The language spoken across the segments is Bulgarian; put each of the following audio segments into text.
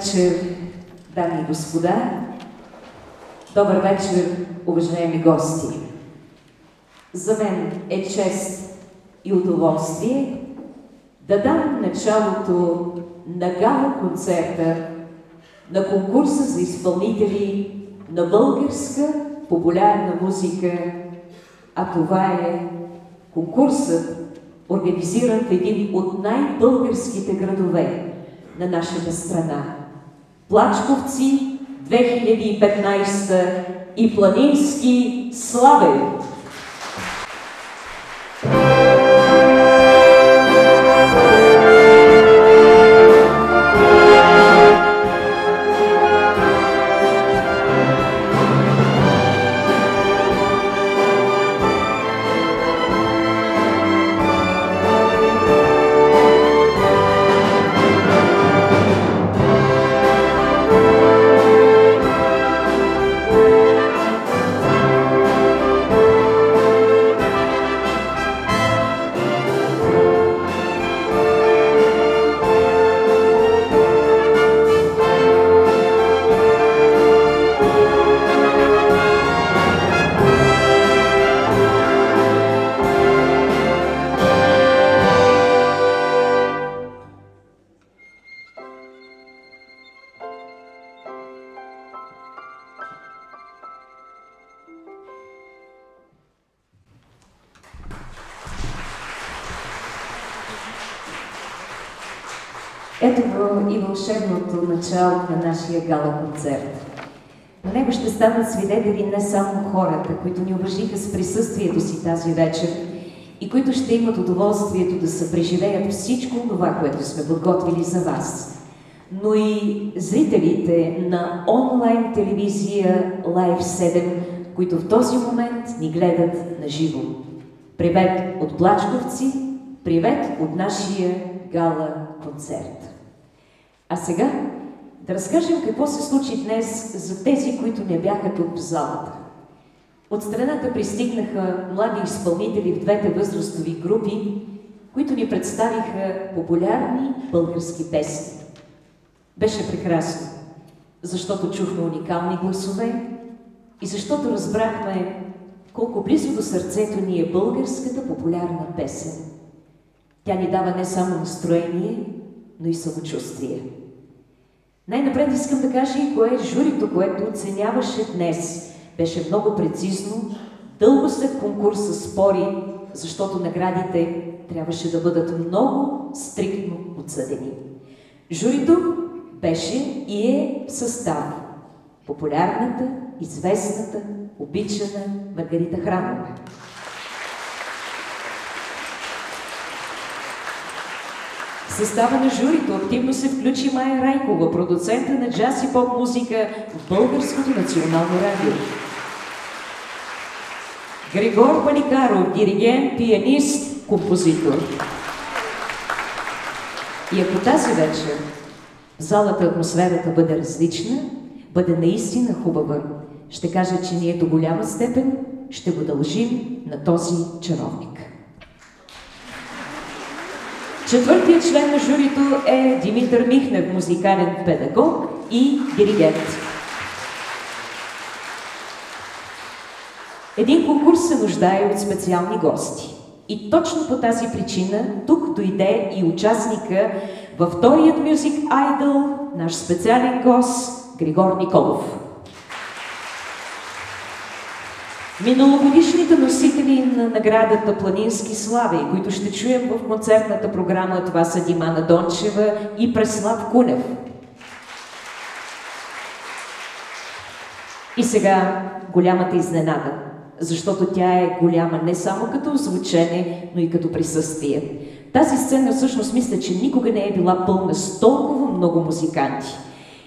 вечер, дами и господа. Добър вечер, уважаеми гости. За мен е чест и удоволствие да дам началото на гала-концерта на конкурса за изпълнители на българска популярна музика, а това е конкурсът, организиран в един от най-българските градове на нашата страна. Плачковци 2015 и Планински славен! Ето го и вълшебното начало на нашия гала-концерт. На него ще станат свидетели не само хората, които ни уважиха с присъствието си тази вечер и които ще имат удоволствието да съпреживеят всичко това, което сме подготвили за вас, но и зрителите на онлайн телевизия Live 7, които в този момент ни гледат на живо. Привет от Плачковци, привет от нашия гала-концерт. А сега да разкажем какво се случи днес за тези, които не бяха тук в залата. От страната пристигнаха млади изпълнители в двете възрастови групи, които ни представиха популярни български песни. Беше прекрасно, защото чухме уникални гласове и защото разбрахме колко близо до сърцето ни е българската популярна песен. Тя ни дава не само настроение, но и самочувствие. Най-напред искам да кажа и кое е журито, което оценяваше днес. Беше много прецизно, дълго след конкурса спори, защото наградите трябваше да бъдат много стриктно отсъдени. Журито беше и е в състав популярната, известната, обичана Маргарита Храмова. В състава на журито активно се включи Майя Райкова, продуцента на джаз и поп музика в Българското национално радио. Григор Паникаров, диригент, пианист, композитор. И ако тази вечер в залата атмосферата бъде различна, бъде наистина хубава, ще кажа, че ние до голяма степен ще го дължим на този чаровник. Четвъртият член на журито е Димитър Михнев, музикален педагог и диригент. Един конкурс се нуждае от специални гости. И точно по тази причина тук дойде и участника във вторият Music Idol, наш специален гост Григор Николов. Миналогодишните носители на наградата Планински слави, които ще чуем в концертната програма, това са Димана Дончева и Преслав Кунев. И сега голямата изненада, защото тя е голяма не само като звучене, но и като присъствие. Тази сцена всъщност мисля, че никога не е била пълна с толкова много музиканти.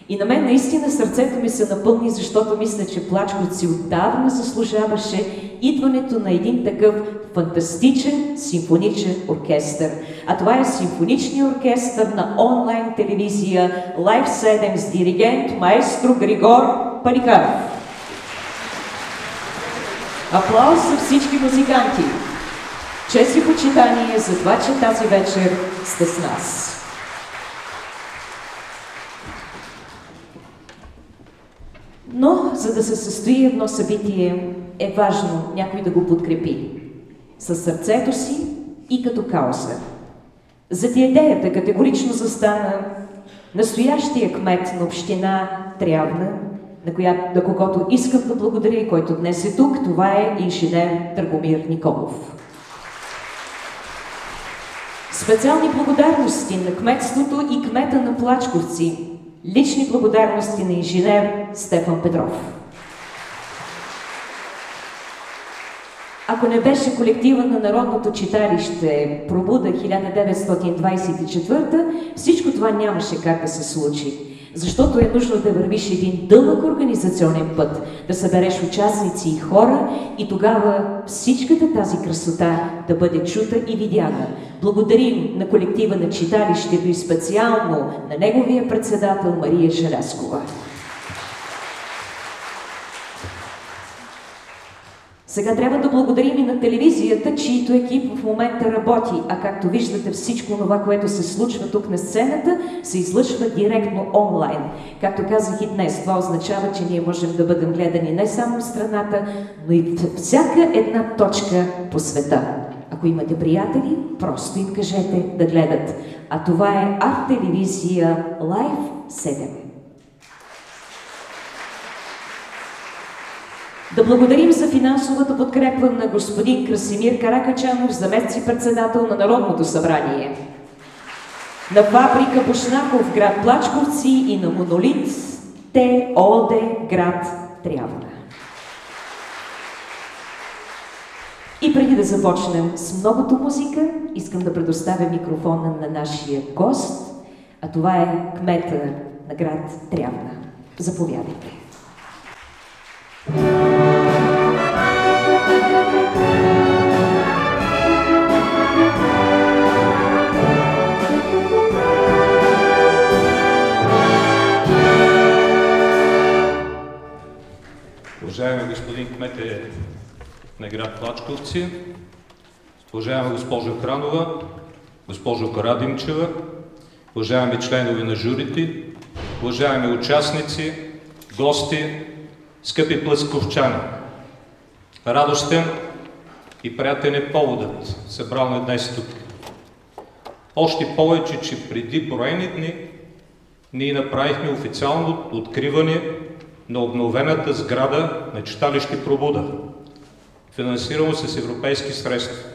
И на мен наистина сърцето ми се напълни, защото мисля, че Плачковци отдавна заслужаваше идването на един такъв фантастичен симфоничен оркестър. А това е симфоничният оркестър на онлайн телевизия Live 7 с диригент маестро Григор Паникаров. Аплауз за всички музиканти! Чест и почитание за това, че тази вечер сте с нас. Но, за да се състои едно събитие, е важно някой да го подкрепи със сърцето си и като кауза. Зад идеята категорично застана настоящия кмет на община Трявна, на когото искам да благодаря и който днес е тук. Това е инженер Драгомир Николов. Специални благодарности на кметството и кмета на Плачковци. Лични благодарности на инженер Стефан Петров. Ако не беше колектива на Народното читалище Пробуда 1924, всичко това нямаше как да се случи. Защото е нужно да вървиш един дълъг организационен път, да събереш участници и хора и тогава всичката тази красота да бъде чута и видяна. Благодарим на колектива на читалището и специално на неговия председател Мария Желязкова. Сега трябва да благодарим и на телевизията, чието екип в момента работи, а както виждате всичко това, което се случва тук на сцената, се излъчва директно онлайн. Както казах и днес, това означава, че ние можем да бъдем гледани не само в страната, но и в всяка една точка по света. Ако имате приятели, просто им кажете да гледат. А това е арт-телевизия Live 7. Да благодарим за финансовата подкрепа на господин Красимир Каракачанов, заместник-председател на Народното събрание, на фабрика Бушнаков, град Плачковци и на Монолит ТОД, град Трявна. И преди да започнем с многото музика, искам да предоставя микрофона на нашия гост, а това е кмета на град Трявна. Заповядайте. Уважаеми господин кмете на град Плачковци, уважаема госпожо Хранова, госпожо Карадимчева, уважаеми членове на журите, уважаеми участници, гости, скъпи плачковчани! Радостен и приятен е поводът, събрал ме днес тук. Още повече, че преди броени дни ние направихме официално откриване на обновената сграда на читалище Пробуда, финансирано с европейски средства.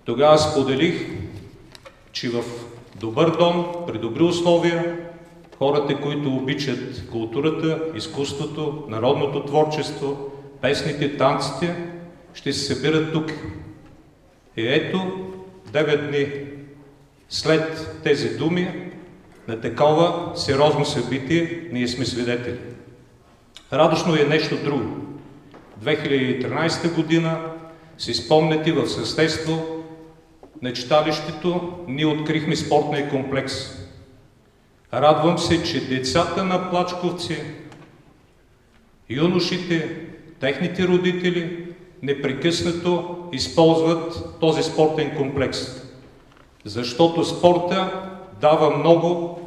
Тогава споделих, че в добър дом, при добри условия, хората, които обичат културата, изкуството, народното творчество, песните, танците, ще се събират тук. И ето, 9 дни след тези думи, на такова сериозно събитие ние сме свидетели. Радостно е нещо друго. 2013 година, си спомняте, в съседство на читалището ние открихме спортния комплекс. Радвам се, че децата на Плачковци, юношите, техните родители непрекъснато използват този спортен комплекс. Защото спорта дава много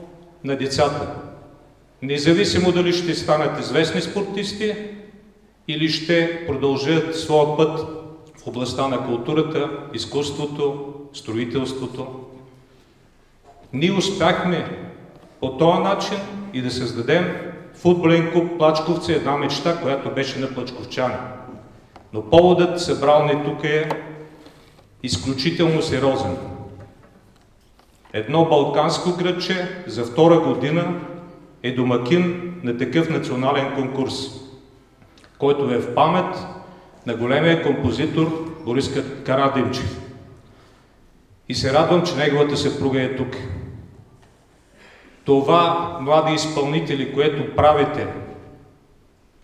на децата. Независимо дали ще станат известни спортисти или ще продължат своя път в областта на културата, изкуството, строителството. Ние успяхме по този начин и да създадем футболен клуб Плачковци, една мечта, която беше на плачковчани. Но поводът събрал ни тук е изключително сериозен. Едно балканско градче за втора година е домакин на такъв национален конкурс, който е в памет на големия композитор Борис Карадимчев. И се радвам, че неговата съпруга е тук. Това, млади изпълнители, което правите,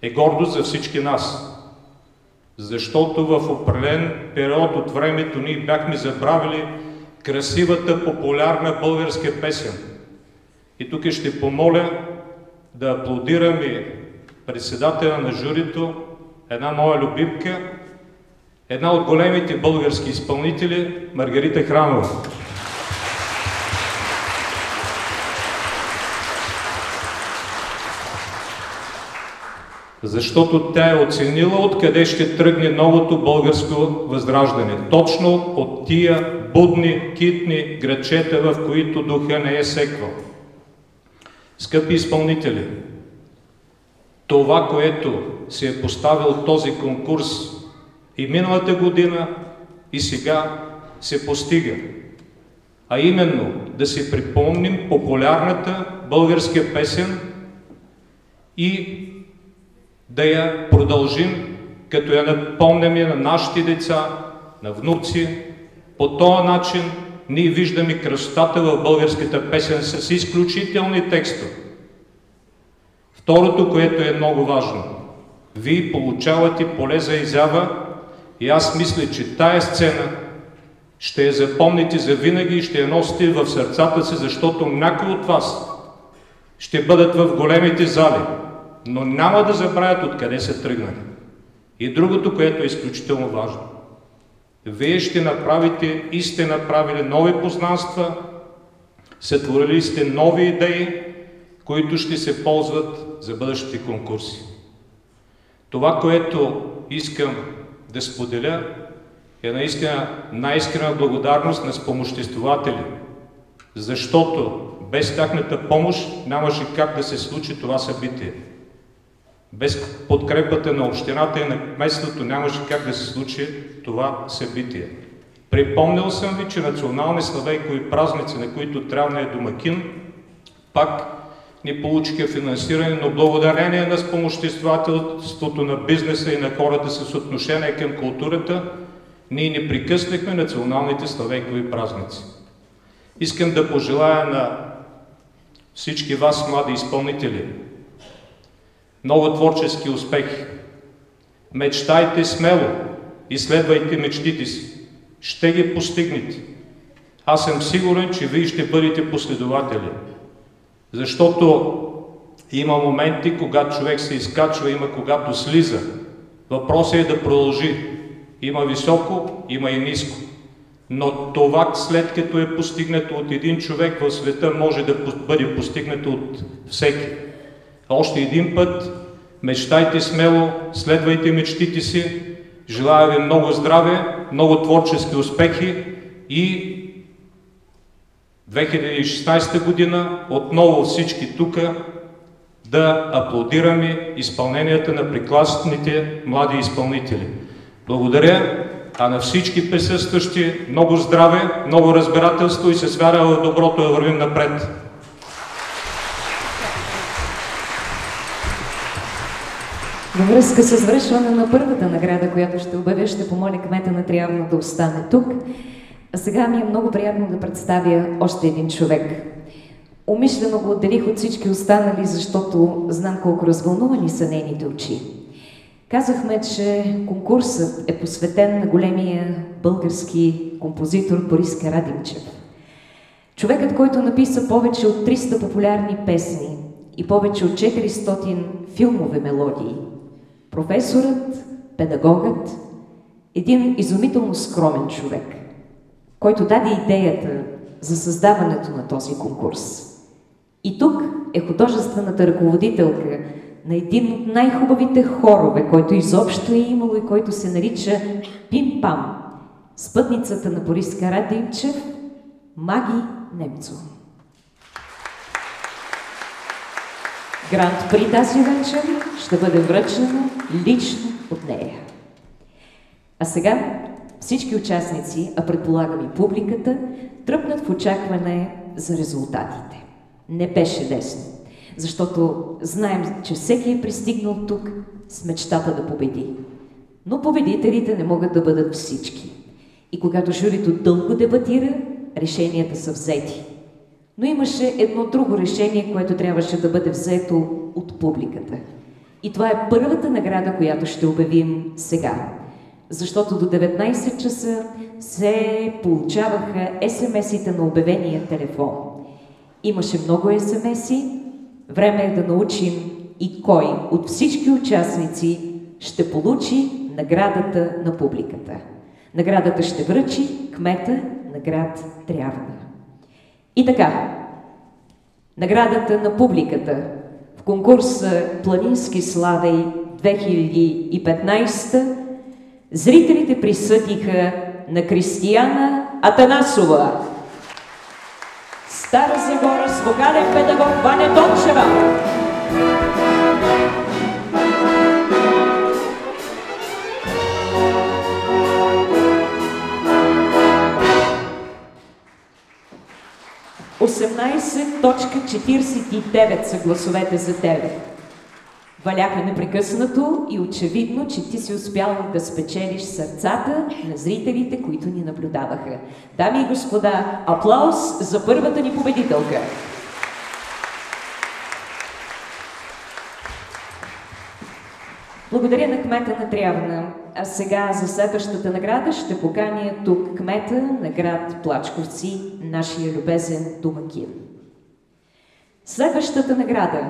е гордост за всички нас. Защото в определен период от времето ние бяхме забравили красивата, популярна българска песен. И тук ще помоля да аплодираме председателя на журито, една моя любимка, една от големите български изпълнители, Маргарита Хранова. защото тя е оценила откъде ще тръгне новото българско възраждане. Точно от тия будни, китни градчета, в които духа не е секвал. Скъпи изпълнители, това, което се е поставил този конкурс и миналата година, и сега се постига, а именно да си припомним популярната българска песен и да я продължим, като я напомняме на нашите деца, на внуци. По този начин ние виждаме красотата в българската песен с изключителни текстове. Второто, което е много важно, вие получавате поле за изява и аз мисля, че тая сцена ще я запомните завинаги и ще я носите в сърцата си, защото някои от вас ще бъдат в големите зали, но няма да забравят откъде са тръгнали. И другото, което е изключително важно, вие ще направите и сте направили нови познанства, сътворили сте нови идеи, които ще се ползват за бъдещите конкурси. Това, което искам да споделя, е наистина най-искрена благодарност на спомоществователи, защото без тяхната помощ нямаше как да се случи това събитие. Без подкрепата на общината и на кметството нямаше как да се случи това събитие. Припомнял съм ви, че национални славейкови празници, на които трябва е домакин, пак ни получиха финансиране, но благодарение на спомоществователството на бизнеса и на хората с отношение към културата, ние не прекъснахме националните славейкови празници. Искам да пожелая на всички вас, млади изпълнители, много творчески успехи. Мечтайте смело, изследвайте мечтите си. Ще ги постигнете. Аз съм сигурен, че вие ще бъдете последователи. Защото има моменти, когато човек се изкачва, има когато слиза. Въпросът е да продължи. Има високо, има и ниско. Но това, след като е постигнато от един човек в света, може да бъде постигнато от всеки. Още един път, мечтайте смело, следвайте мечтите си. Желая ви много здраве, много творчески успехи и 2016 година отново всички тук да аплодираме изпълненията на прекрасните млади изпълнители. Благодаря, а на всички присъстващи много здраве, много разбирателство и с вяра в доброто да вървим напред. Във връзка с връчване на първата награда, която ще обявя, ще помоля кмета на Триавно да остане тук. А сега ми е много приятно да представя още един човек. Умишлено го отделих от всички останали, защото знам колко развълнувани са нейните очи. Казахме, че конкурсът е посветен на големия български композитор Борис Карадимчев. Човекът, който написа повече от 300 популярни песни и повече от 400 филмови мелодии. Професорът, педагогът, един изумително скромен човек, който даде идеята за създаването на този конкурс. И тук е художествената ръководителка на един от най-хубавите хорове, който изобщо е имало и който се нарича Пим-Пам, спътницата на Борис Карадимчев, Маги Немцова. Гранд при тази вечер ще бъде връчена лично от нея. А сега всички участници, а предполагам и публиката, тръпнат в очакване за резултатите. Не беше лесно, защото знаем, че всеки е пристигнал тук с мечтата да победи. Но победителите не могат да бъдат всички. И когато журито дълго дебатира, решенията са взети. Но имаше едно друго решение, което трябваше да бъде взето от публиката. И това е първата награда, която ще обявим сега. Защото до 19 часа се получаваха СМС-ите на обявения телефон. Имаше много СМС-и. Време е да научим и кой от всички участници ще получи наградата на публиката. Наградата ще връчи кмета на град Трявна. И така, наградата на публиката в конкурса Планински славей 2015 зрителите присъдиха на Кристияна Атанасова. Стара Загора с вокален педагог Ваня Дончева. ,49 са гласовете за тебе. Валяха непрекъснато и очевидно, че ти си успял да спечелиш сърцата на зрителите, които ни наблюдаваха. Дами и господа, аплауз за първата ни победителка! Благодаря на кмета на Трявна. А сега за следващата награда ще поканя тук кмета на град Плачковци, нашия любезен домакин. Следващата награда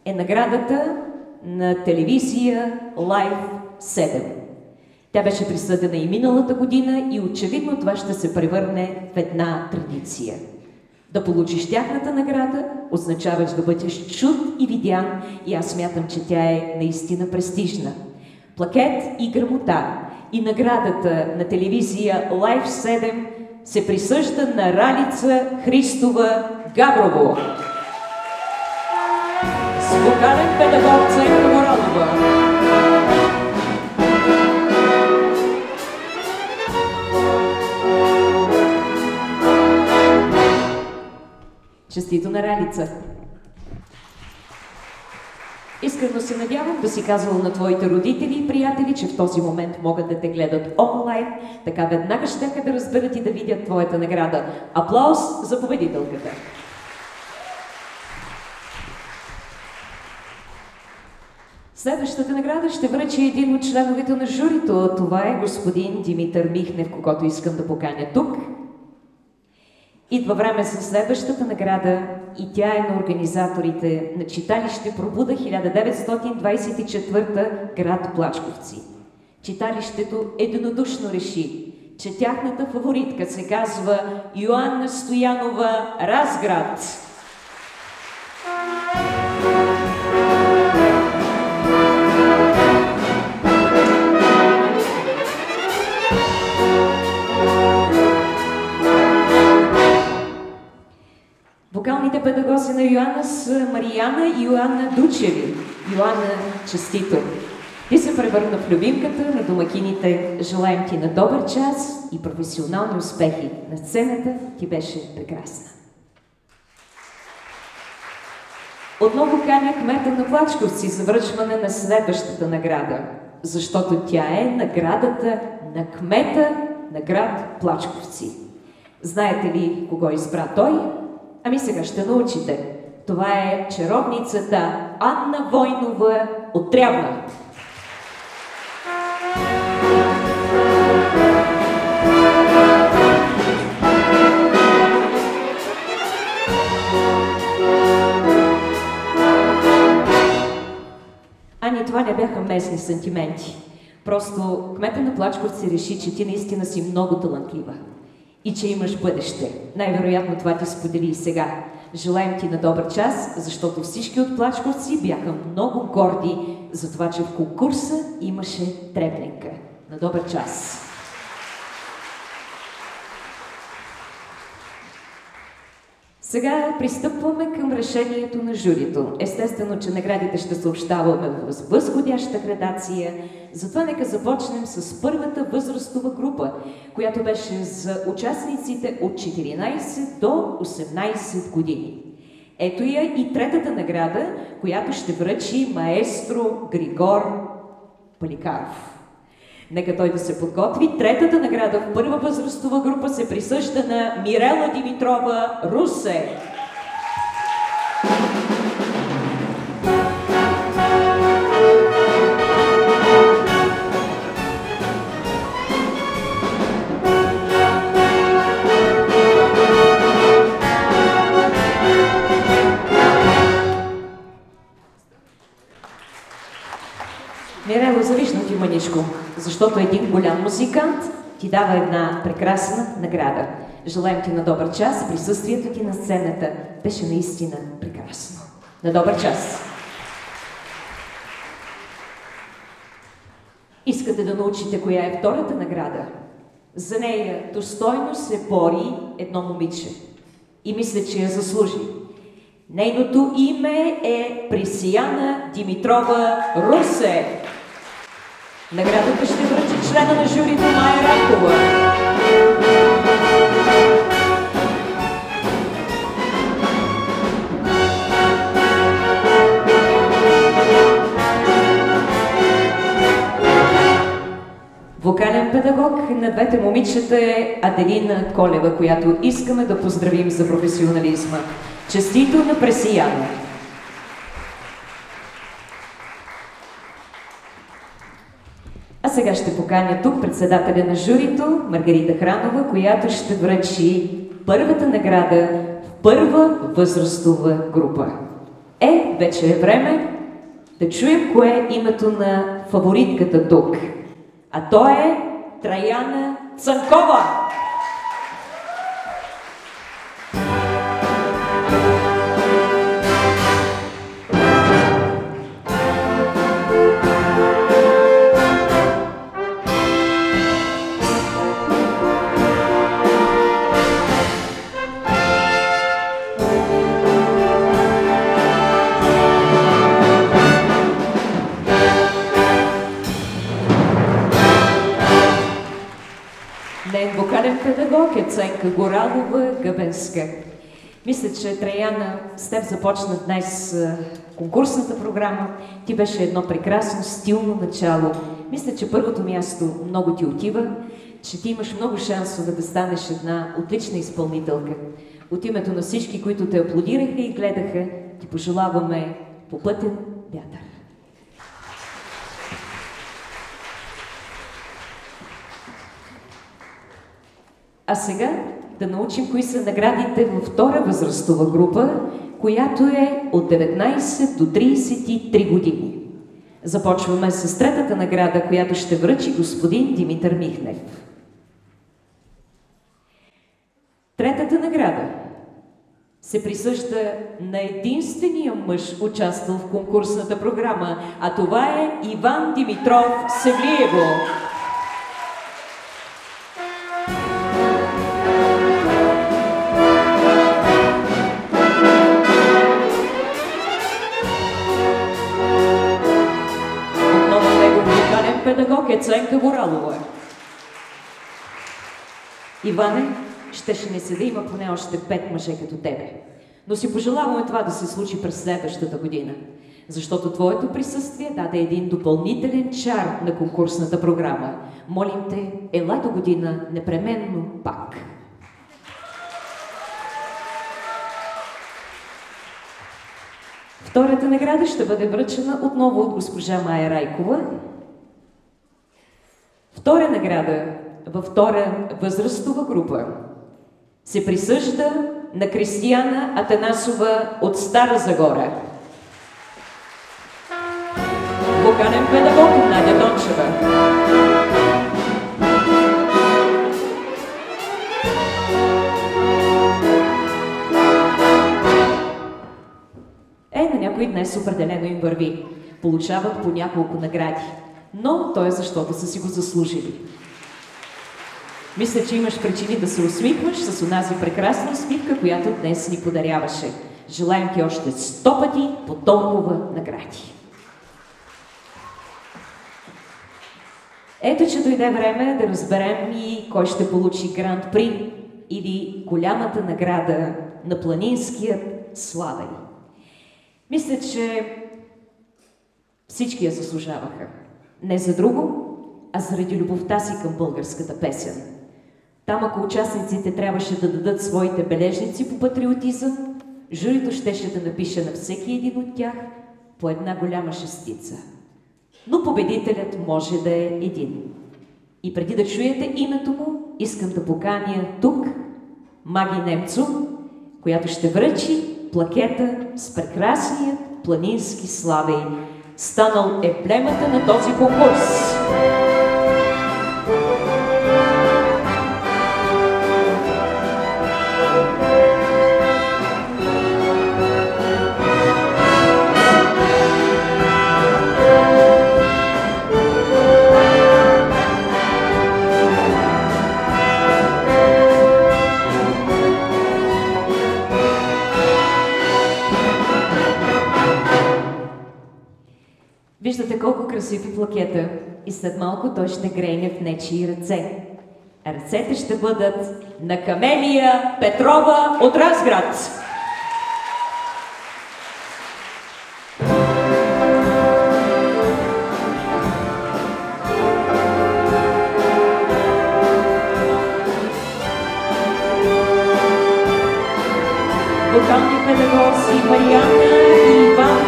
е наградата на телевизия Live 7. Тя беше присъдена и миналата година и очевидно това ще се превърне в една традиция. Да получиш тяхната награда означаваш да бъдеш чут и видян и аз смятам, че тя е наистина престижна. Плакет и грамота и наградата на телевизия Live 7 се присъжда на Ралица Христова Габрово. С вокален педагог Ценка Моранова. Честито на Ралица! Искрено се надявам да си казвала на твоите родители и приятели, че в този момент могат да те гледат онлайн, така веднага ще да разберат и да видят твоята награда. Аплауз за победителката! Следващата награда ще връчи един от членовете на журито. Това е господин Димитър Михнев, когото искам да поканя тук. Идва време за следващата награда и тя е на организаторите на читалище Пробуда 1924 град Плачковци. Читалището единодушно реши, че тяхната фаворитка се казва Йоанна Стоянова Разград. Вокалните педагози на Йоанна са Марияна и Йоанна Дучеви. Йоанна, честито! Ти се превърна в любимката на домакините. Желаем ти на добър час и професионални успехи. На сцената ти беше прекрасна. Отново каня кмета на Плачковци за връчване на следващата награда, защото тя е наградата на кмета на град Плачковци. Знаете ли кого избра той? Ами сега ще научите. Това е чаровницата Анна Войнова от Трявна. Ани, това не бяха местни сантименти. Просто кмета на Плачковци реши, че ти наистина си много талантлива и че имаш бъдеще. Най-вероятно това ти сподели и сега. Желаем ти на добър час, защото всички от Плачковци бяха много горди за това, че в конкурса имаше Требленка. На добър час! Сега пристъпваме към решението на журито. Естествено, че наградите ще съобщаваме в възходяща градация, затова нека започнем с първата възрастова група, която беше за участниците от 14 до 18 години. Ето я и третата награда, която ще връчи маестро Григор Паликаров. Нека той да се подготви. Третата награда в първа възрастова група се присъжда на Мирела Димитрова Русе. Мирело, завиждам ти мъничко, защото един голям музикант ти дава една прекрасна награда. Желаем ти на добър час, присъствието ти на сцената беше наистина прекрасно. На добър час! искате да научите коя е втората награда, за нея достойно се бори едно момиче. И мисля, че я заслужи. Нейното име е Пресияна Димитрова Русе. Наградата ще връчи члена на журито Майя Райкова. Вокален педагог на двете момичета е Аделина Колева, която искаме да поздравим за професионализма. Честито на Пресияна! А сега ще поканя тук председателя на журито Маргарита Хранова, която ще връчи първата награда в първа възрастова група. Вече е време да чуем кое е името на фаворитката тук. А то е Траяна Цанкова. Вокален педагог е Ценка Горалова Гъбенска. Мисля, че Траяна, с теб започна днес конкурсната програма. Ти беше едно прекрасно, стилно начало. Мисля, че първото място много ти отива, че ти имаш много шансове да станеш една отлична изпълнителка. От името на всички, които те аплодираха и гледаха, ти пожелаваме попътен вятър. А сега да научим кои са наградите във втора възрастова група, която е от 19 до 33 години. Започваме с третата награда, която ще връчи господин Димитър Михнев. Третата награда се присъжда на единствения мъж, участвал в конкурсната програма, а това е Иван Димитров Севлиево. Педагог е Ценка Горалова. Иване, щеше не се да има поне още 5 мъже като тебе. Но си пожелаваме това да се случи през следващата година, защото твоето присъствие даде един допълнителен чар на конкурсната програма. Молим те, ела до година непременно пак. Втората награда ще бъде връчена отново от госпожа Майя Райкова. Втора награда във втора възрастова група се присъжда на Кристияна Атанасова от Стара Загора. Вокален педагог Надя Дончева. На някои днес определено им върви. Получават по няколко награди. Но то е защото са си го заслужили. Мисля, че имаш причини да се усмихваш с онази прекрасна усмивка, която днес ни подаряваше. Желаем ти още 100 пъти по толкова награди. Ето, че дойде време да разберем и кой ще получи Гранд При или голямата награда на планинският славен. Мисля, че всички я заслужаваха. Не за друго, а заради любовта си към българската песен. Там, ако участниците трябваше да дадат своите бележници по патриотизъм, журито щеше да напише на всеки един от тях по една голяма шестица. Но победителят може да е един. И преди да чуете името му, искам да поканя тук Маги Немцо, която ще връчи плакета с прекрасният планински славей. Станал емблемата на този конкурс. Виждате колко красив е плакета и след малко той ще грейне в нечии ръце. А ръцете ще бъдат на Камелия Петрова от Разград. Вокални педагози Мариана и Иван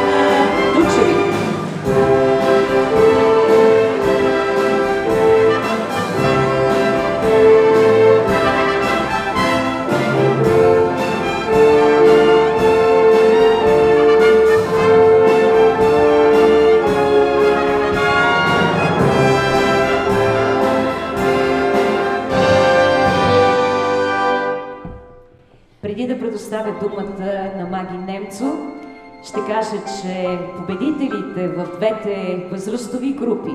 Дучеви. Преди да предоставя думата на Маги Немцо, ще кажа, че победителите в двете възрастови групи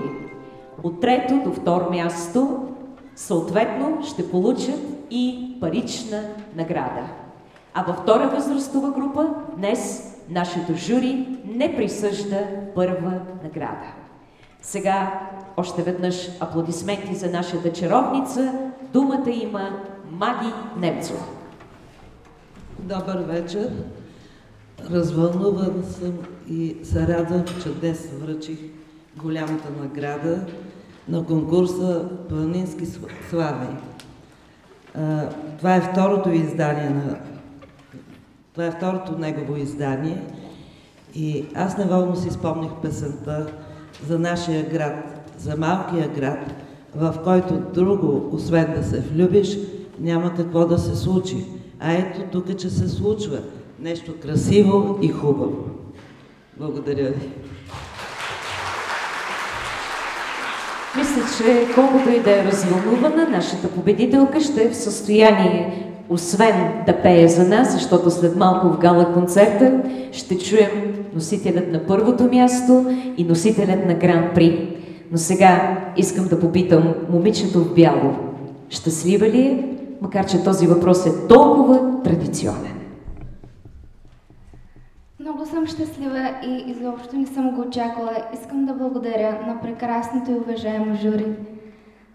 от трето до второ място съответно ще получат и парична награда. А във втора възрастова група днес нашето жури не присъжда първа награда. Сега още веднъж аплодисменти за нашата чаровница. Думата има Маги Немцо. Добър вечер! Развълнуван съм и се радвам, че днес връчих голямата награда на конкурса Планински слави. Това е второто издание Това е второто негово издание и аз неволно си спомних песента за нашия град, за малкия град, в който друго, освен да се влюбиш, няма какво да се случи. А ето тук, че се случва нещо красиво и хубаво. Благодаря ви. Мисля, че колкото и да е развълнувана, нашата победителка ще е в състояние, освен да пее за нас, защото след малко в гала концерта ще чуем носителят на първото място и носителят на Гран-при. Но сега искам да попитам момичето в бяло. Щастлива ли е? Макар че този въпрос е толкова традиционен. Много съм щастлива и изобщо не съм го очаквала. Искам да благодаря на прекрасното и уважаемо жури,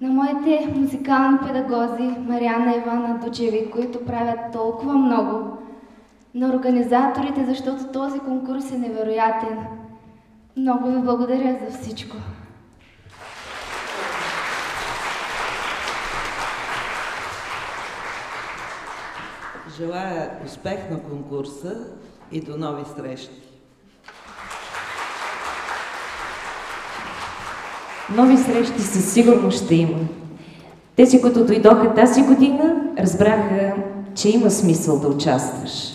на моите музикални педагози Мариана и Ивана Дучеви, които правят толкова много, на организаторите, защото този конкурс е невероятен. Много ви благодаря за всичко. Желая успех на конкурса и до нови срещи. Нови срещи със сигурност ще има. Тези, които дойдоха тази година, разбраха, че има смисъл да участваш.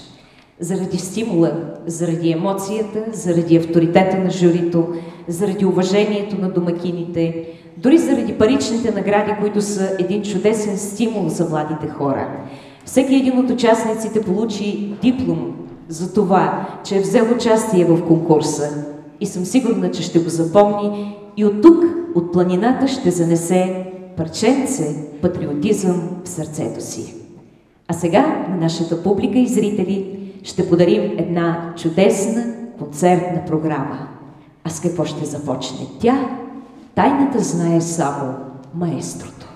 Заради стимула, заради емоцията, заради авторитета на журито, заради уважението на домакините, дори заради паричните награди, които са един чудесен стимул за младите хора. Всеки един от участниците получи диплом за това, че е взел участие в конкурса и съм сигурна, че ще го запомни и от тук, от планината, ще занесе парченце патриотизъм в сърцето си. А сега на нашата публика и зрители ще подарим една чудесна концертна програма. А с какво ще започне тя? Тайната знае само маестрото.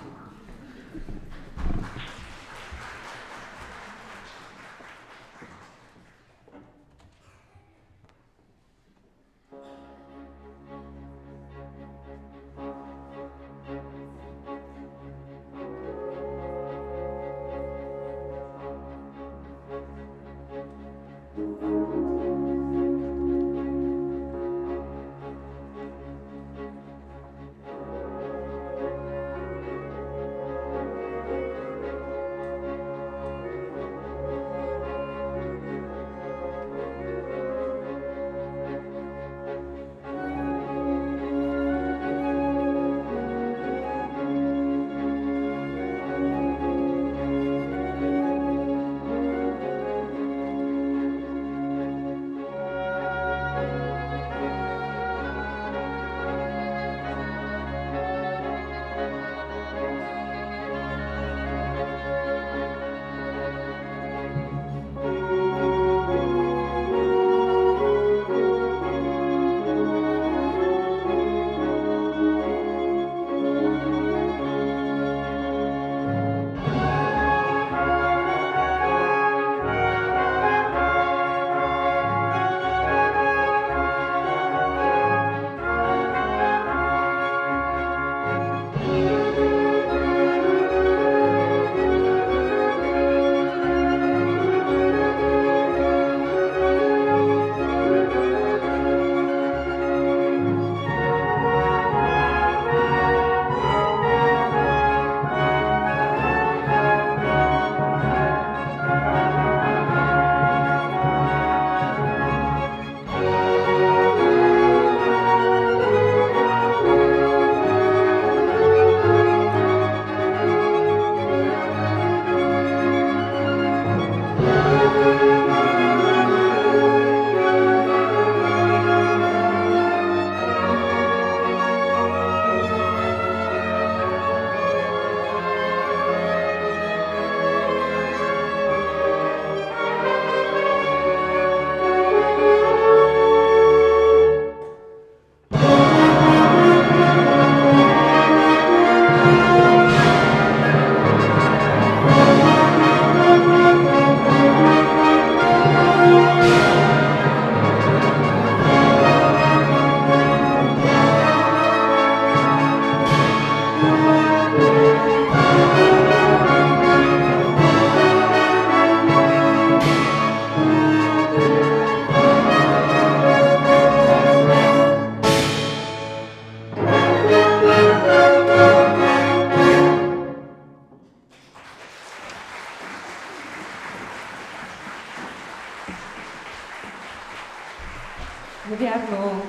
Навярно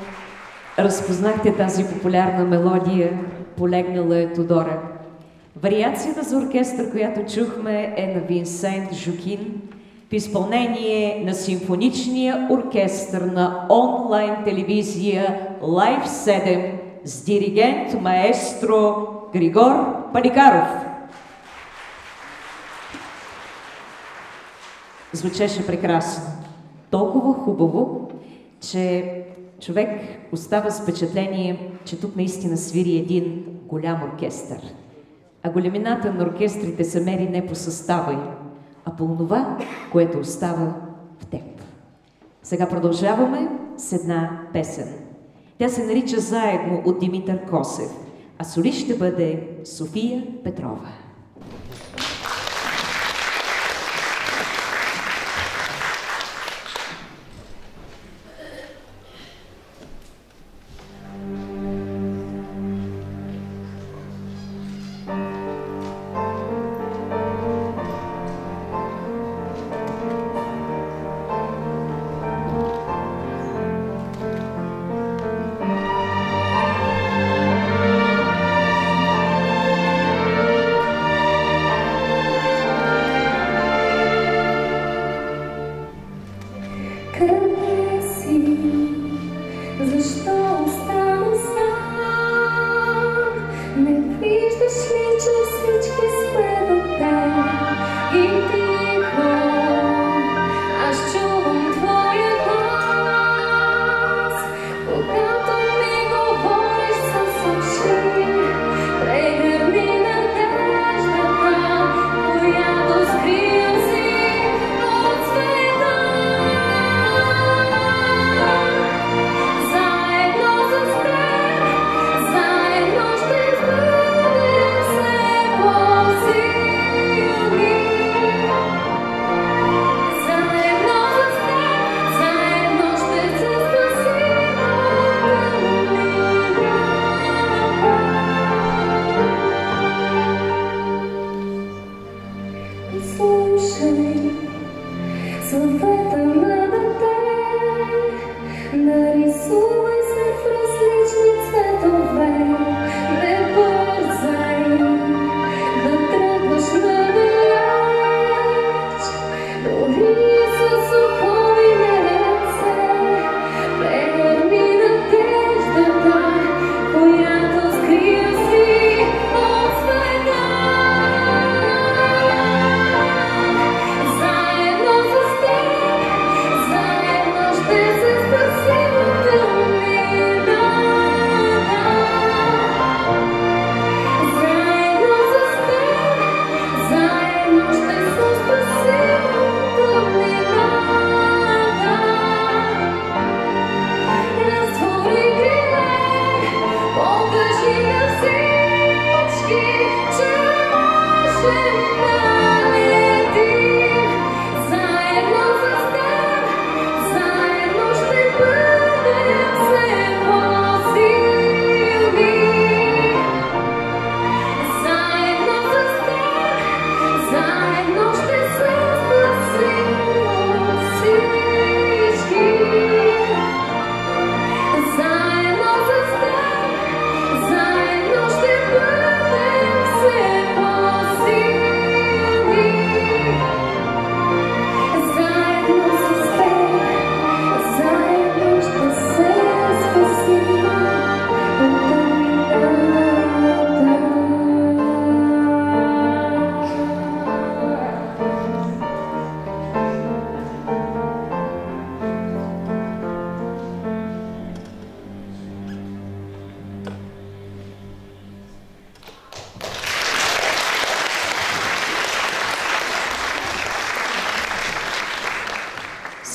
разпознахте тази популярна мелодия "Полегнала е Тодора". Вариацията за оркестър, която чухме, е на Винсент Жукин в изпълнение на симфоничния оркестър на онлайн телевизия Live 7 с диригент маестро Григор Паникаров. Звучеше прекрасно. Толкова хубаво, че човек остава с впечатление, че тук наистина свири един голям оркестър. А големината на оркестрите се мери не по състава им, а по това, което остава в теб. Сега продължаваме с една песен. Тя се нарича "Заедно" от Димитър Косев, а солист ще бъде София Петрова.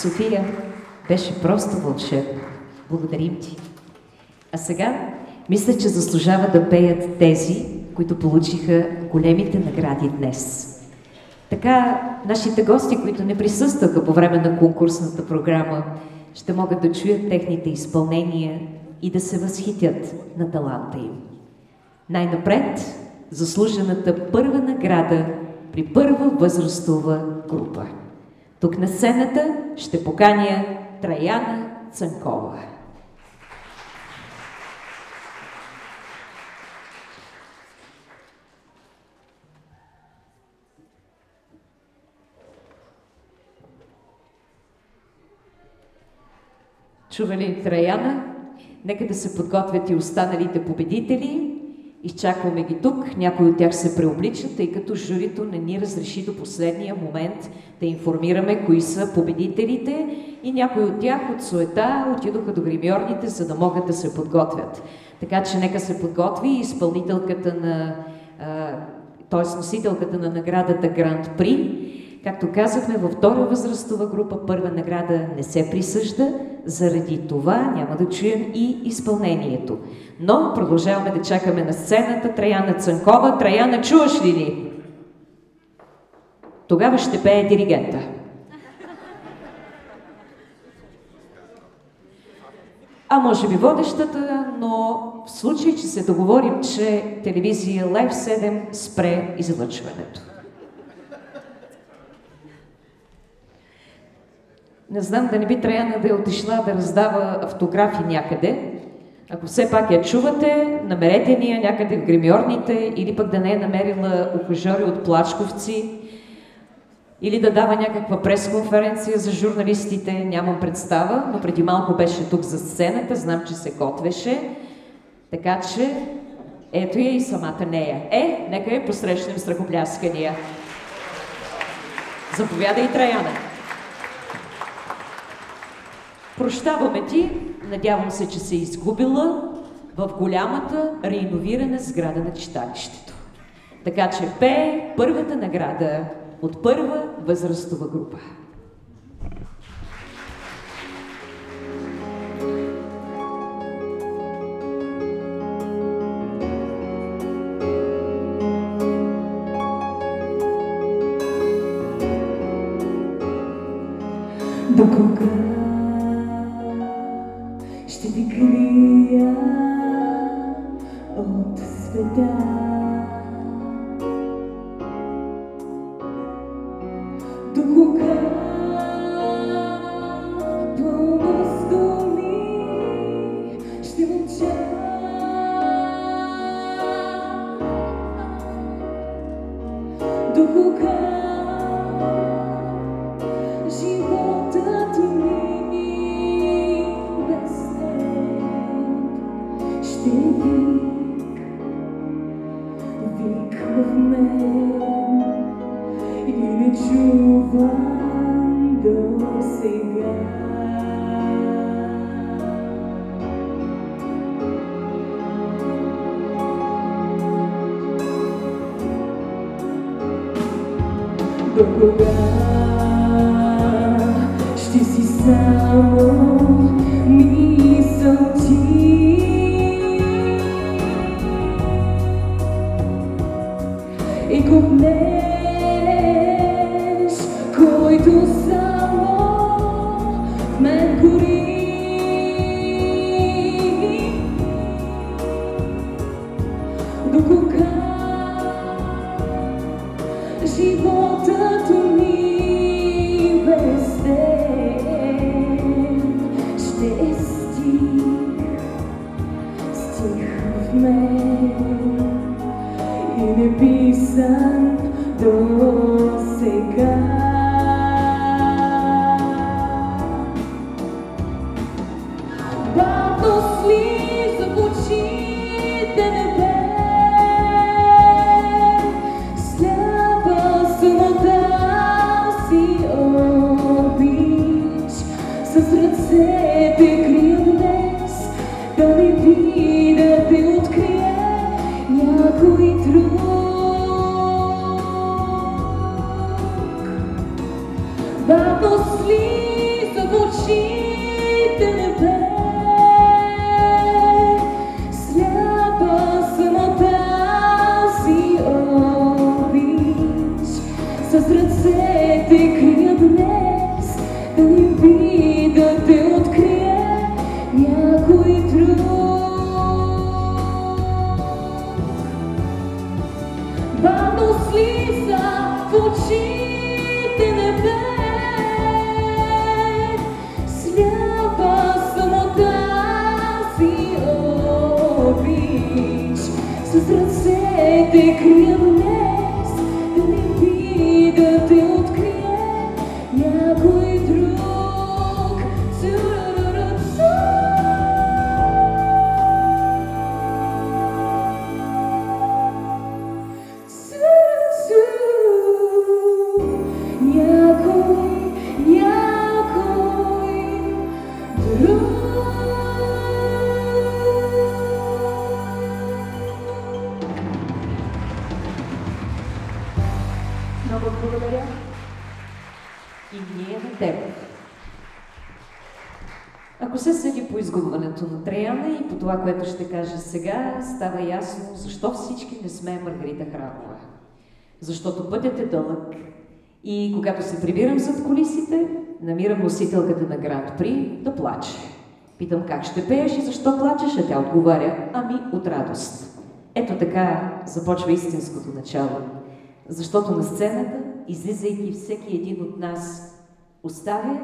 София беше просто вълшебно. Благодарим ти. А сега мисля, че заслужава да пеят тези, които получиха големите награди днес. Така нашите гости, които не присъстваха по време на конкурсната програма, ще могат да чуят техните изпълнения и да се възхитят на таланта им. Най-напред заслужената първа награда при първа възрастова група. Тук на сцената ще поканя Траяна Цанкова. Чували Траяна? Нека да се подготвят и останалите победители. Изчакваме ги тук. Някои от тях се преобличат, тъй като журито не ни разреши до последния момент да информираме кои са победителите и някои от тях от суета отидоха до гримьорните, за да могат да се подготвят. Така че нека се подготви изпълнителката на, т.е. носителката на наградата Гранд При. Както казахме, във втора възрастова група първа награда не се присъжда, заради това няма да чуем и изпълнението. Но продължаваме да чакаме на сцената Траяна Цанкова. Траяна, чуваш ли ни? Тогава ще пее диригента. А може би водещата, но в случай, че се договорим, че телевизия Live 7 спре излъчването. Не знам да не би Траяна да е отишла да раздава автографи някъде. Ако все пак я чувате, намерете ни я някъде в гримьорните или пък да не е намерила ухажьори от Плачковци или да дава някаква пресконференция за журналистите, нямам представа, но преди малко беше тук за сцената, знам, че се готвеше. Така че ето я и самата нея. Нека я посрещнем с ръкопляскания. Заповядай, Траяна. Прощаваме ти, надявам се, че се изгубила в голямата реиновирана сграда на читалището. Така че пее първата награда от първа възрастова група. До кога ще ви крия от света? До кога пълно с думи ще мълча? До кога животът ми без теб ще вик в мен и не чувам до сега. До кога ще си само мисъл ти? И копнеш, който само в мен гори. До кога животът ми без теб ще е стих в мен и не писан до сега. Бавно слиза в очите небе, сляпа самота си обич, с ръцете крия днес, да не би да те открие някой друг. Бавно слиза в очите небе, сляпа самота си обич, с ръцете крия днес, да не би да те открие някой друг. Бавно слиза в очите небе, сляпа самота си обич, с ръцете крия днес, да не би да те открие някой друг. Цу-ру-ру-ру-цу. времето на Траяна и по това, което ще кажа сега, става ясно защо всички не сме Маргарита Храмова. Защото пътят е дълъг и когато се прибирам зад кулисите, намирам носителката на Гранд При да плаче. Питам как ще пееш и защо плачеш, а тя отговаря, ами от радост. Ето така започва истинското начало. Защото на сцената, излизайки всеки един от нас, оставя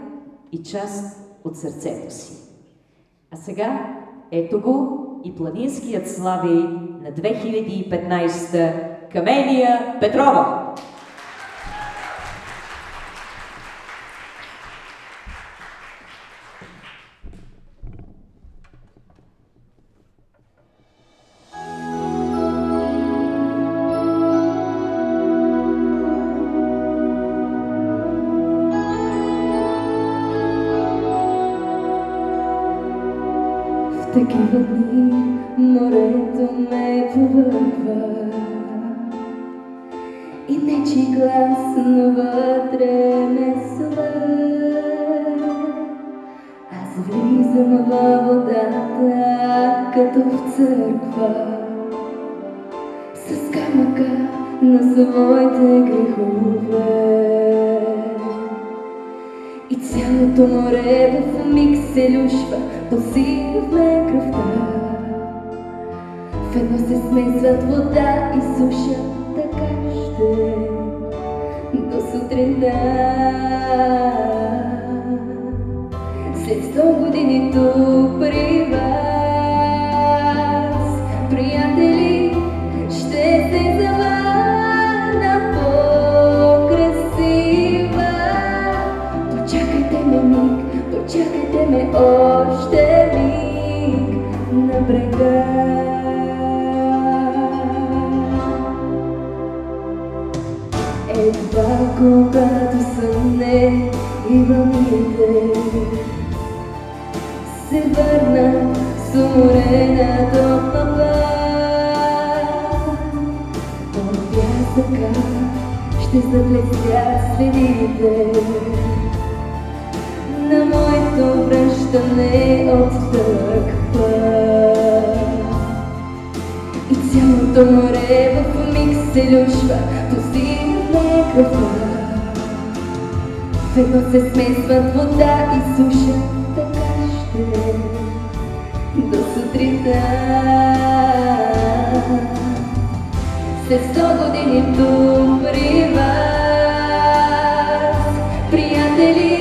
и част от сърцето си. А сега ето го и планинският слави на 2015 Камелия Петрова. Такива дни морето ме повърхва и нечи глас, но вътре ме съва. Аз влизам във водата, като в църква, с камъка на своите грехове. И цялото море в миг се люшва, посипва кръвта. В едно се смесват вода и суша, така ще до сутринта. След 100 години тук при вас, приятели, ще се завърна по-красива. Почакайте ме миг, почакайте ме още миг на брега. Едва когато съмне и вълните се върна с уморената от папа, от пясъка ще заблестят следите на моето връщане от дълъг път. И цялото море в миг се люшва, постигна кръвта. В едно се смесват вода и суша, така ще до сутринта. След 100 години тук при вас, приятели,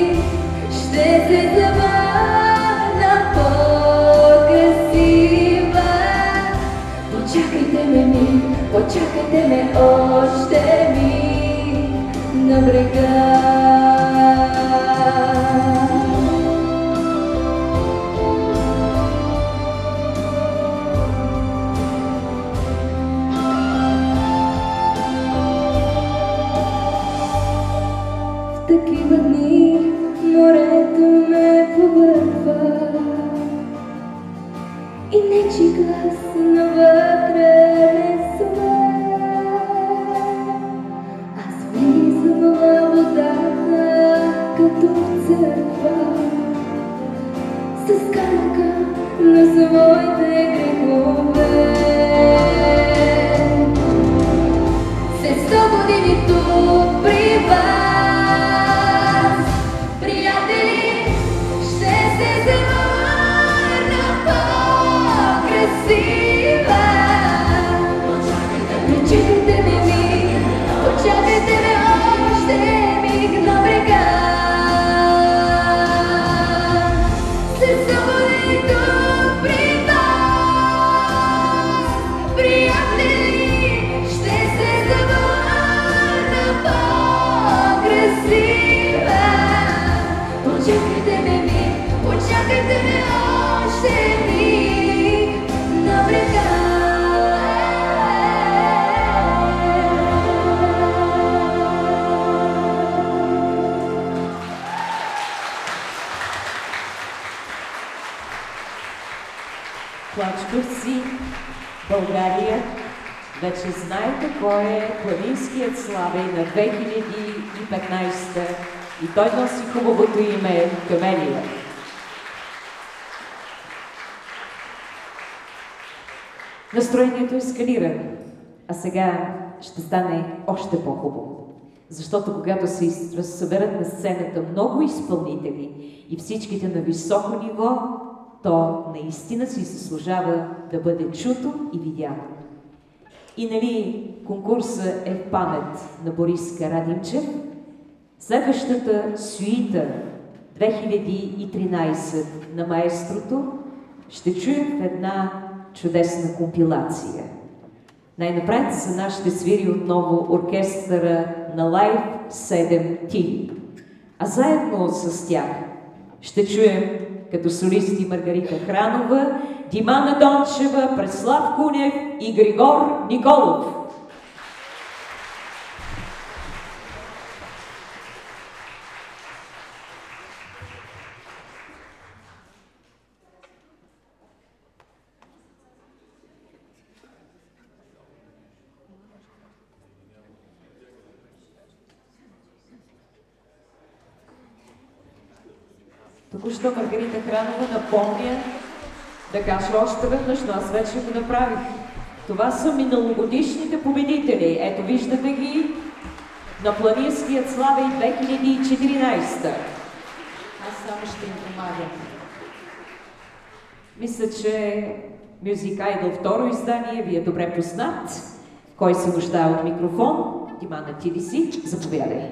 ще се завърна по-красива. Почакайте ме миг, почакайте ме още миг на брега. В такива дни морето ме повърхва и нечи глас навътре ме съва. Аз влизам във водата, като в църква, с камъка на своите грехове. След 100 години тук при вас, приятели, ще се завърна по-красива. Почакайте ме миг, почакайте ме още миг на брега. След 100 години тук при вас, приятели, ще се завърна по-красива. Почакайте ме миг, почакайте ме още миг на брега. Плачковци, България, вече знаете кой е планинският славей на 2015 и той носи хубавото име Камелия. Настроението ескалира, а сега ще стане още по-хубаво. Защото когато се съберат на сцената много изпълнители и всичките на високо ниво, то наистина си заслужава да бъде чуто и видяно. И нали конкурсът е в памет на Борис Карадимчев, следващата сюита 2013 на маестрото ще чуем в една чудесна компилация. Най-напред за нас ще свири отново оркестъра на Live 7T. А заедно с тях ще чуем като солисти Маргарита Хранова, Димана Дончева, Преслав Кунев и Григор Николов. Току-що Маргарита Хранова напомня да кажа още веднъж, но аз вече го направих. Това са миналогодишните победители. Ето виждате ги на Планинският Славей 2014. Аз само ще им помагам. Мисля, че Music Idol второ издание ви е добре познат. Кой се нуждае от микрофон? Димана, ти ли си? Заповядай.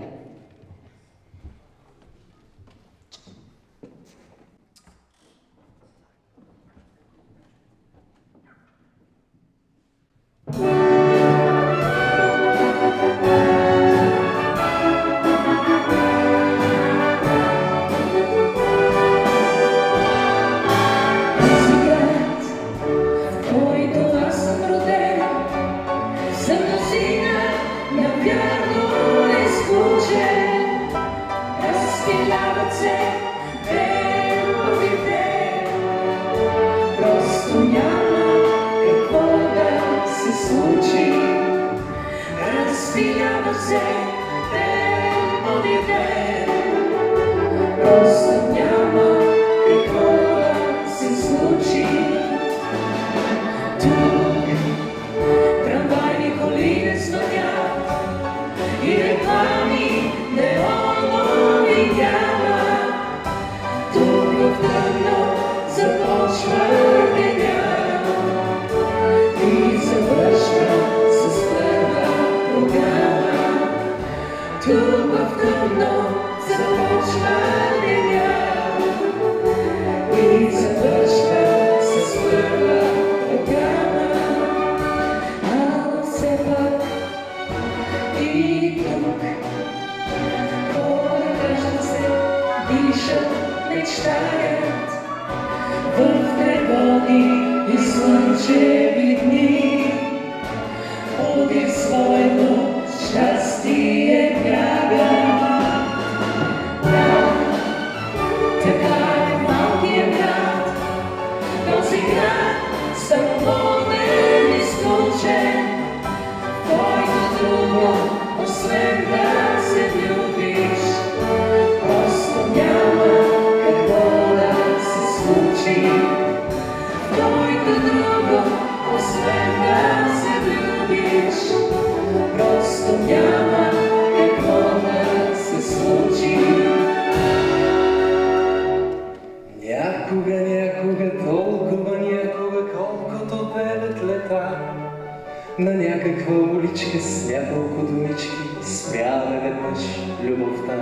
На някаква уличка с няколко думички спряла веднъж любовта.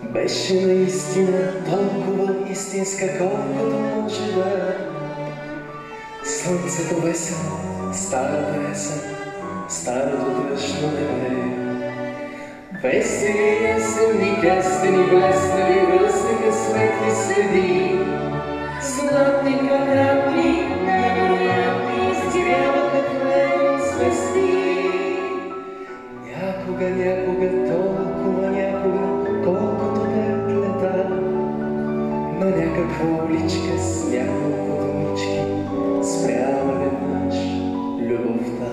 Беше наистина толкова истинска, колкото може да. Слънцето весело, старата есен, старото дъждно небе. Весели есенни кестени блеснали, ръснаха светли следи. Златни квадратни, невероятни, изциряваха звезди. Някога, някога, толкова някога, колкото те лета, на някаква уличка с няколко думички спряла веднъж любовта.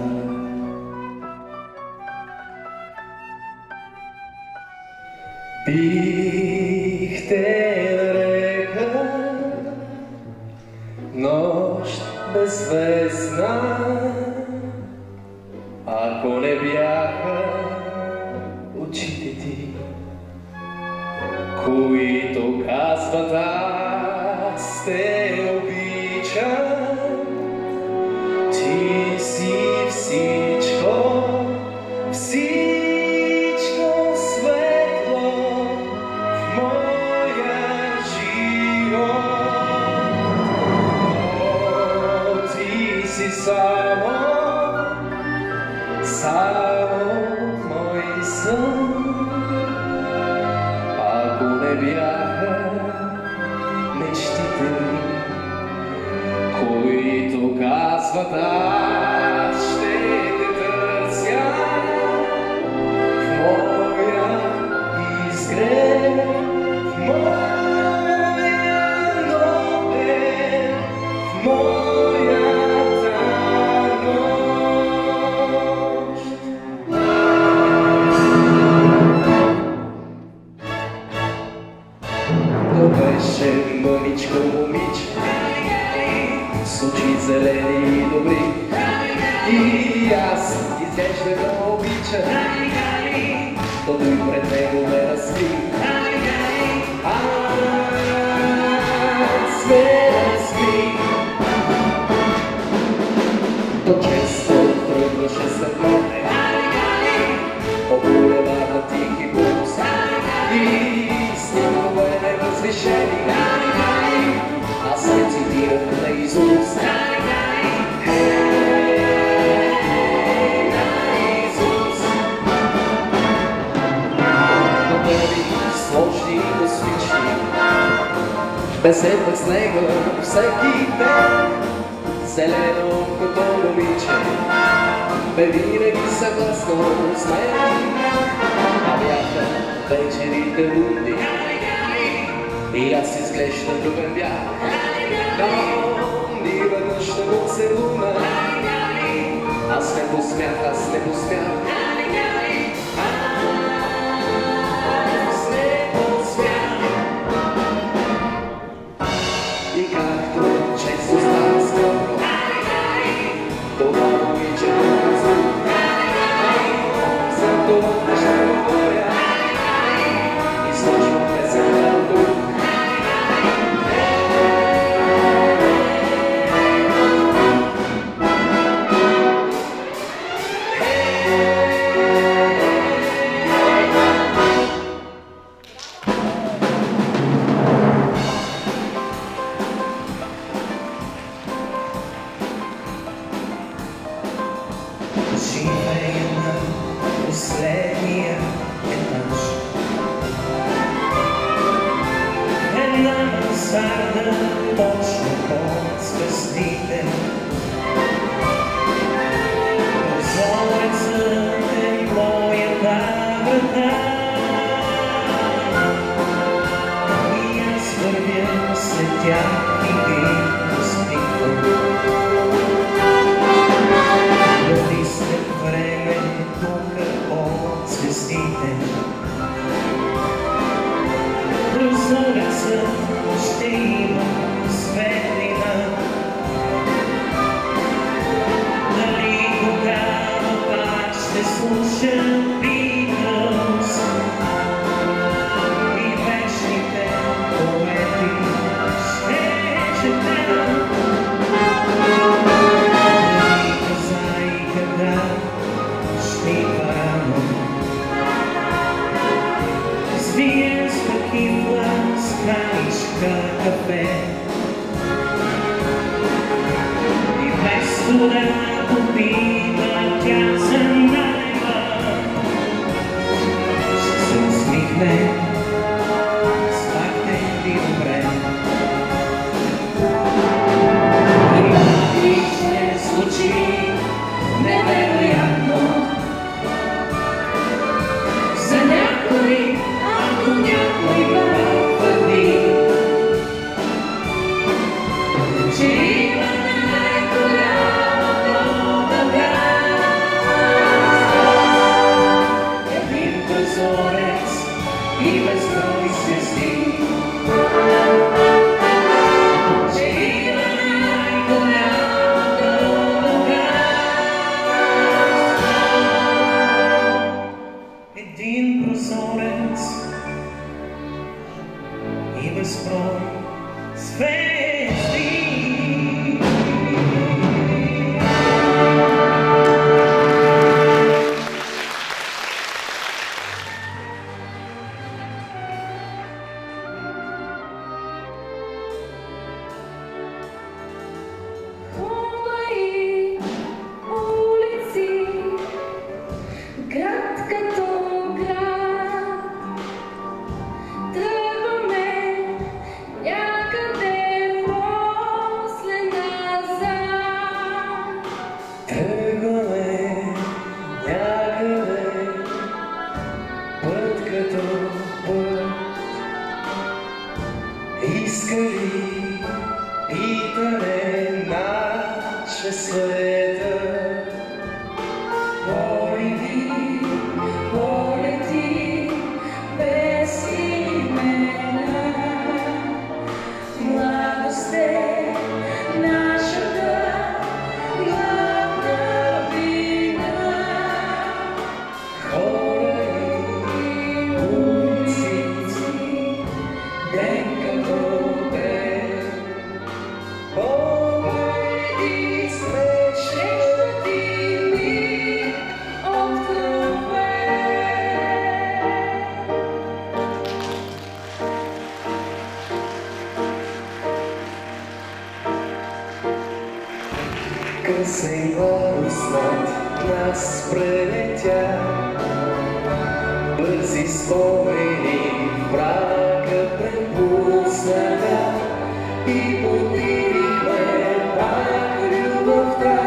Бих те нарекал нощ нощ беззвездна, ако не бяха очите ти, които казват аз те обичам. Ти си всичко, всичко светло в моя живот. Но ти си само мой сън. Ако не бяха мечтите ми, които казват аз ще те търся в моя изгрев, в моя нощ, в моята нощ. То беше мъничко момиче, с очи зелени и добри, и аз изглежда да обича, то дой пред него ме разкри. Аз ме разкри. То често тръгваше след мене по булеварда тихи пулс и стигове възвишени. Аз не цитирах наизуст, наизуст. Но първи сложни и космични, беседвах с него всеки ден. Зелено като момиче, бе винаги съгласно с мен. А бяха вечерите лунни и аз изглеждам любен бях. Но ни веднъж не го целуна, аз не посмях, аз не посмях. Аз не посмях. И както често става скъпно, това момиче друго звук, за това ще говоря и сложвам песента от тук. Живея на последния етаж, една мансарда точно под звездите. Прозорецът е моята врата и аз вървя след тях и ги постигвам. Време тук от звездите, прозорецът ще има светлина. Дали тогава пак ще слушам Битлз и вечните поети ще четем. Дали коза и когда ще има рано, свием с покивла с каничка кафе и вместо да попива тя за найма, ще се усмихне. Спахте ли добре? И ще случи невероятно за някой, ако някой ме твърди, че има най-голямото Тръгваме някъде, път като път. Иска ли питане наше света? Полети без имена. Младост е нашата главна вина. Хора и улици, ден като ден. Погледи срещнати ми откровен. Късен глас над нас прелетя, бързи спомени в мрака препуснаха и подирихме пак любовта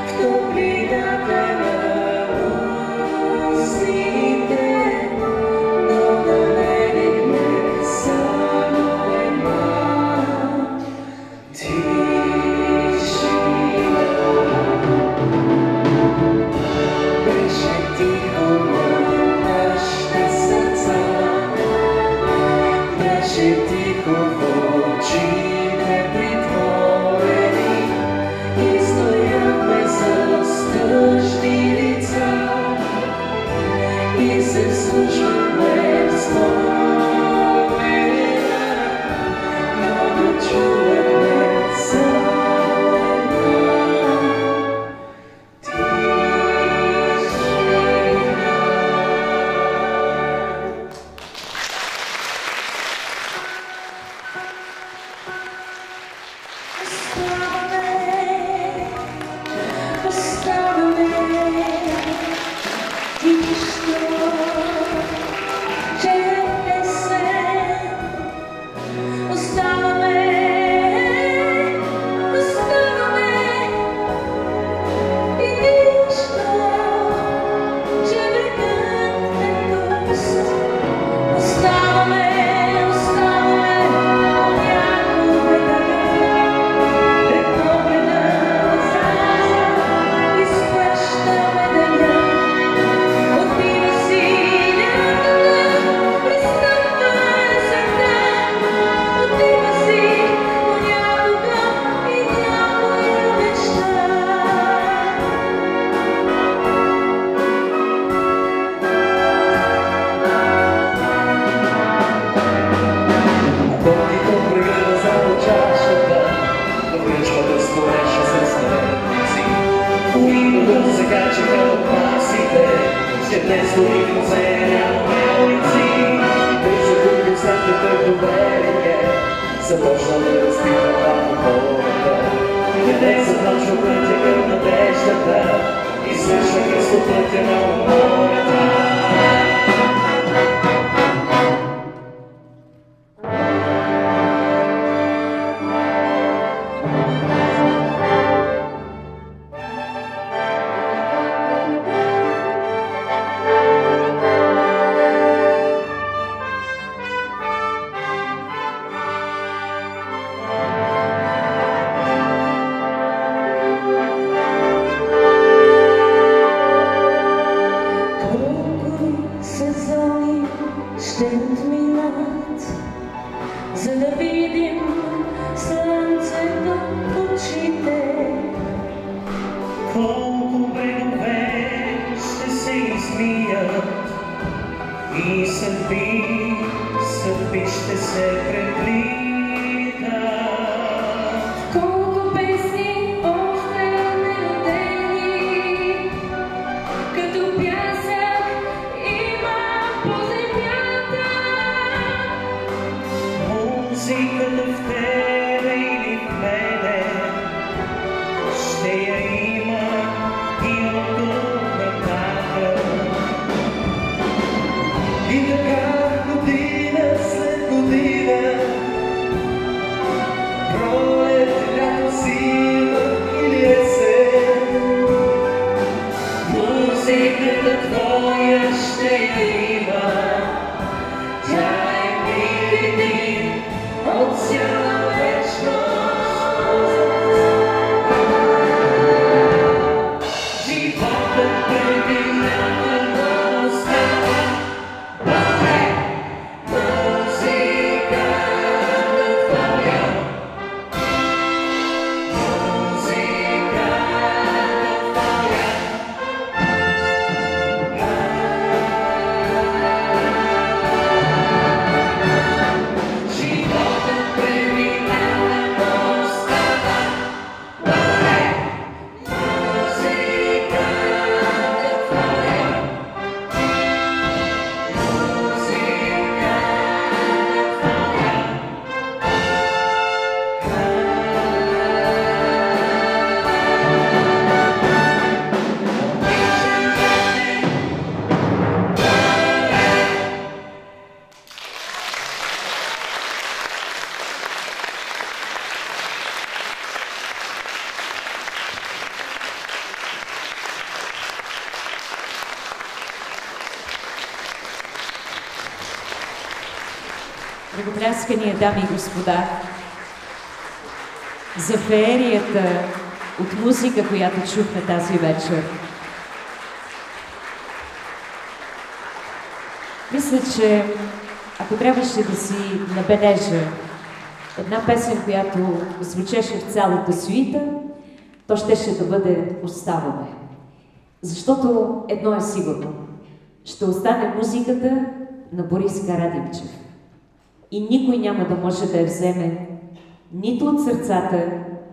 в топлината на устните, но намерихме само една тишина. Беше тихо в нашите сърца, беше тихо в очите притворени и стояхме с тъжни лица и се вслушвахме в спомена, но не чувахме само една тишина. Оставаме ти нищо, че е песен. Оставаме и нищо, че векът е пуст. Оставаме някога да погледна назад и схващаме деня. Отива си някога, пристъпва есента. Отива си понякога и някоя мечта. Дългито прегледа само чашата, в кръчмата спореше с наредници. Които до сега чека от масите, че днес дори в музея нямаме улици. Тъй се купим сантата добре ли е, започна да разпитва пак хората. Къде започва пътя към надеждата, изслушва кръсто пътя на умората. Ръкопляскания, дами и господа, за феерията от музика, която чухме тази вечер. Мисля, че ако трябваше да си набележа една песен, която звучеше в цялата суита, то щеше да бъде "Оставаме". Защото едно е сигурно. Ще остане музиката на Борис Карадимчев. И никой няма да може да я вземе нито от сърцата,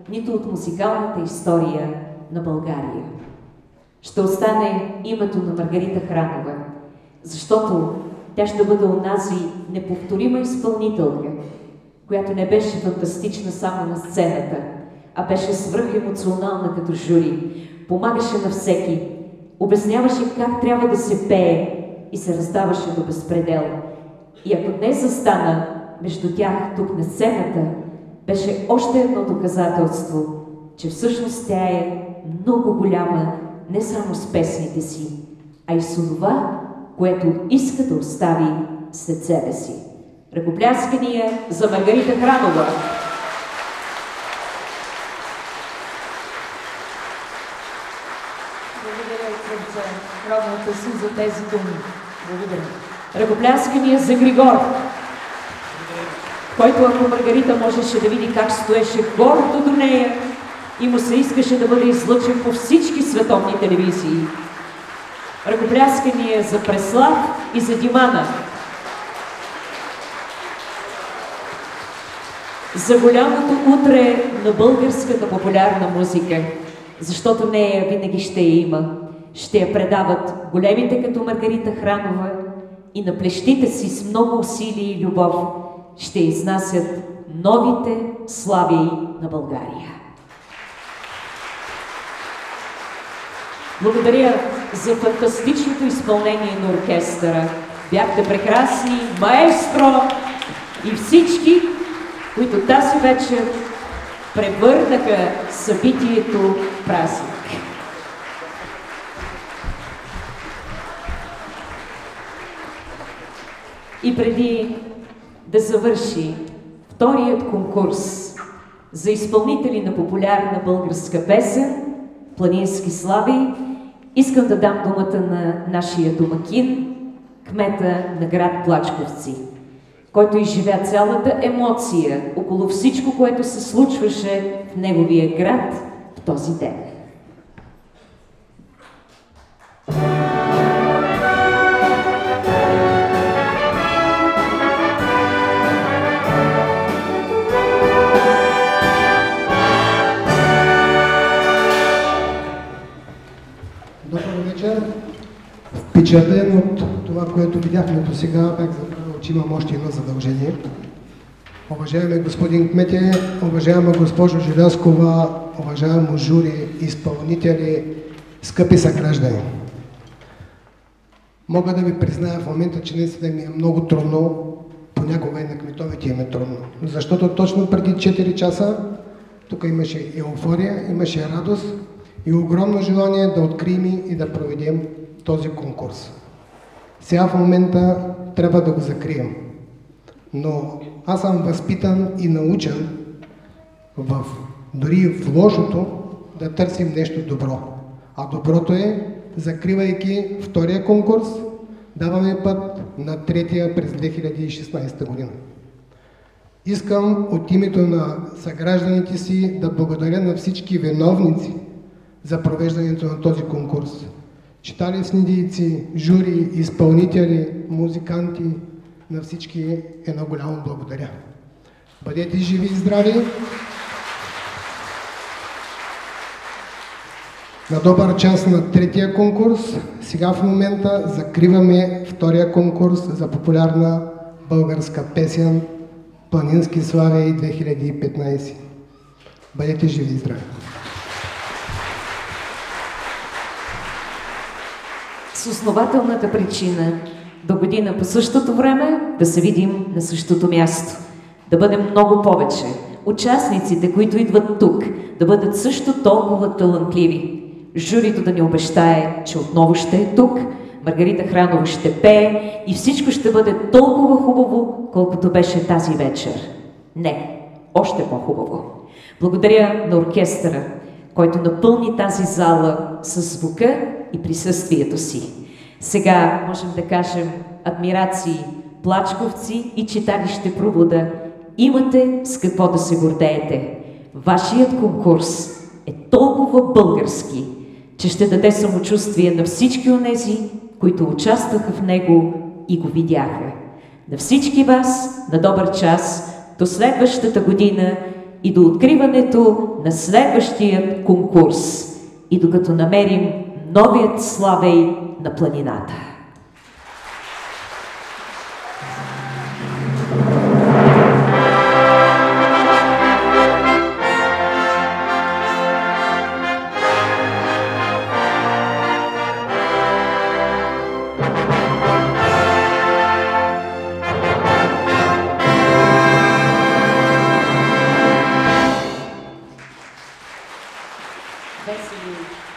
нито от музикалната история на България. Ще остане името на Маргарита Хранова, защото тя ще бъде онази неповторима изпълнителка, която не беше фантастична само на сцената, а беше свръхемоционална като жури, помагаше на всеки, обясняваше как трябва да се пее и се раздаваше до безпредел. И ако днес застана между тях тук на сцената, беше още едно доказателство, че всъщност тя е много голяма не само с песните си, а и с това, което иска да остави след себе си. Ръкопляскания за Маргарита Хранова! Благодаря от сърце, родната си, за тези думи. Благодаря. Ръкопляскания за Григор, който, ако Маргарита можеше да види как стоеше гордо до нея и му се искаше да бъде излъчен по всички световни телевизии. Ръкопляскания за Преслав и за Димана. За голямото утре на българската популярна музика, защото нея винаги ще я има. Ще я предават големите като Маргарита Хранова и на плещите си с много усилие и любов ще изнасят новите слави на България. Благодаря за фантастичното изпълнение на оркестъра. Бяхте прекрасни, маестро и всички, които тази вечер превърнаха събитието в празник. И преди да завърши вторият конкурс за изпълнители на популярна българска песен "Планински слави", искам да дам думата на нашия домакин, кмета на град Плачковци, който изживя цялата емоция около всичко, което се случваше в неговия град в този ден. Впечатлен от това, което видяхме до сега, бях забравил, че имам още едно задължение. Уважаеми господин кмете, уважаема госпожо Желязкова, уважаемо жури, изпълнители, скъпи съграждани. Мога да ви призная в момента, че наистина ми е много трудно, понякога и на кметовете им е трудно. Защото точно преди 4 часа тук имаше еуфория, имаше радост и огромно желание да открием и да проведем този конкурс. Сега в момента трябва да го закрием. Но аз съм възпитан и научен дори в лошото да търсим нещо добро. А доброто е, закривайки втория конкурс, даваме път на третия през 2016 година. Искам от името на съгражданите си да благодаря на всички виновници за провеждането на този конкурс. Читалищни дейци, жури, изпълнители, музиканти, на всички едно голямо благодаря. Бъдете живи и здрави! На добър час на третия конкурс. Сега в момента закриваме втория конкурс за популярна българска песен "Планински слави 2015". Бъдете живи и здрави! С основателната причина до година по същото време да се видим на същото място. Да бъдем много повече. Участниците, които идват тук, да бъдат също толкова талантливи. Журито да ни обещае, че отново ще е тук, Маргарита Хранова ще пее и всичко ще бъде толкова хубаво, колкото беше тази вечер. Не, още по-хубаво. Благодаря на оркестъра, който напълни тази зала със звука и присъствието си. Сега можем да кажем адмирации, плачковци и читалище Пробуда. Имате с какво да се гордеете. Вашият конкурс е толкова български, че ще даде самочувствие на всички онези, които участваха в него и го видяха. На всички вас на добър час, до следващата година и до откриването на следващия конкурс. И докато намерим новият славей на планината.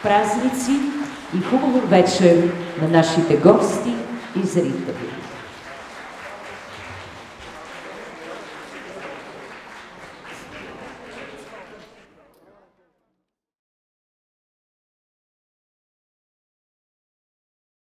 Празници и хубаво вечер на нашите гости и зрители.